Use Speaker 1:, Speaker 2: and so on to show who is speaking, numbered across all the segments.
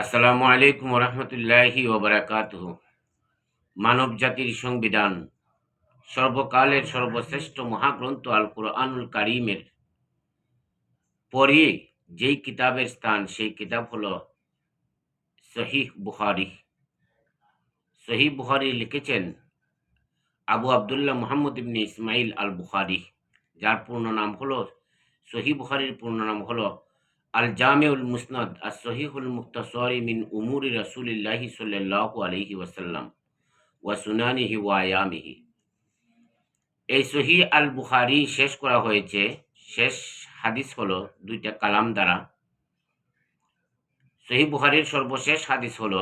Speaker 1: আসসালামু আলাইকুম রহমতুল্লাহি ওবরাকাতুহু। মানব জাতির সংবিধান, সর্বকালের সর্বশ্রেষ্ঠ মহাগ্রন্থ আল কুরআনুল কারীমের পরে যেই কিতাবের স্থান, সেই কিতাব হলো সহিহ বুখারী। সহিহ বুখারী লিখেছেন আবু আবদুল্লাহ মুহাম্মদ ইবনে ইসমাইল আল বুখারী, যার পূর্ণ নাম হলো সহিহ বুখারীর পূর্ণ নাম হলো আল জামিউল মুসনাদ আস সহিহুল মুখতাসরি মিন উমুরি রাসূলিল্লাহি সাল্লাল্লাহু আলাইহি ওয়াসাল্লাম ওয়া সুনানিহি ওয়া আয়ামিহি। এই সহিহ আল বুখারী শেষ করা হয়েছে, শেষ হাদিস হলো দুইটা কালাম দ্বারা। সহিহ বুখারীর সর্বশেষ হাদিস হলো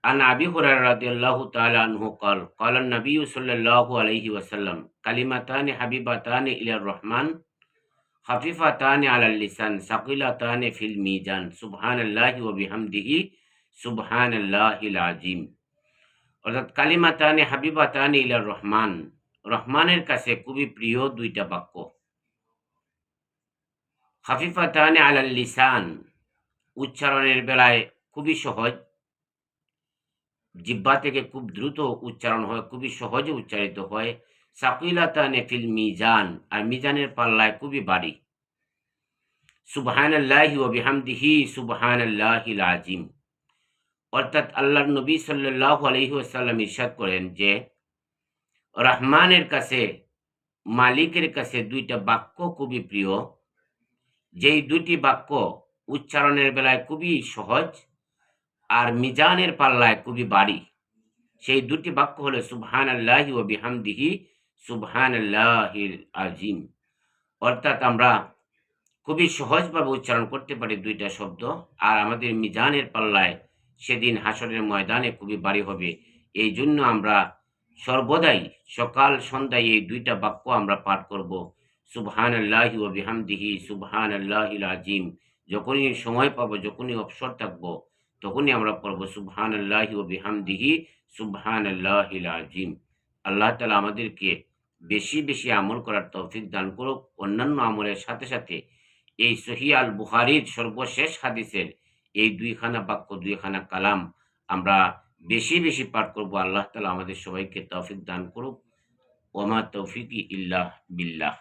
Speaker 1: আন আবি হুরায়রা রাদিয়াল্লাহু তাআলা আনহু قال قال النبي صلى الله عليه وسلم كلمتان حبيبتان إلى الرحمن خفيفتان على اللسان ثقيلتان في الميزان سبحان الله وبحمده سبحان الله العظيم। অর্থাৎ কালিমাতানে হাবিবাতানে ইলার রহমান, রহমানের কাছে খুবই প্রিয় দুইটা বাক্য। খাফিফাতানে আলাল লিসান, উচ্চারণের বেলায় খুবই সহজ, জিহ্বা থেকে খুব দ্রুত উচ্চারণ হয়, খুবই সহজে উচ্চারিত হয়। সাকিলাতানে ফিল মিজান, আর মিজানের পাল্লায় খুবই ভারী। সুবহানাল্লাহি ওয়া বিহামদিহি সুবহানাল্লাহিল আযীম। অর্থাৎ আল্লাহর নবী সাল্লাল্লাহু আলাইহি ওয়াসাল্লাম ইরশাদ করেন যে রহমানের কাছে, মালিকের কাছে দুইটা বাক্য খুবই প্রিয়, যেই দুটি বাক্য উচ্চারণের বেলায় খুবই সহজ আর মিজানের পাল্লায় খুবই ভারী। সেই দুটি বাক্য হলো সুবহানাল্লাহি ওয়া বিহামদিহি সুবহানাল্লাহিল আযীম। অর্থাৎ আমরা খুবই সহজভাবে উচ্চারণ করতে পারি দুইটা শব্দ, আর আমাদের মিজানের পাল্লায় সেদিন হাসরের ময়দানে খুবই ভারী হবে। এই জন্য আমরা সর্বদাই সকাল সন্ধ্যায় এই দুইটা বাক্য আমরা পাঠ করব, সুবহানাল্লাহি ওয়া বিহামদিহি সুবহানাল্লাহিল আযীম। যখনই সময় পাবো, যখনই অবসর থাকবো, তখনই আমরা পড়ব সুবহানাল্লাহি ওয়া বিহামদিহি সুবহানাল্লাহিল আযীম। আল্লাহ তাআলা আমাদেরকে বেশি বেশি আমল করার তৌফিক দান করুক। অন্যান্য আমলের সাথে সাথে এই সহিহ আল বুখারীর সর্বশেষ হাদিসের এই দুইখানা বাক্য, দুইখানা কালাম আমরা বেশি বেশি পাঠ করব। আল্লাহ তাআলা আমাদের সবাইকে তৌফিক দান করুক। ওয়া মা তৌফিকি ইল্লা বিল্লাহ।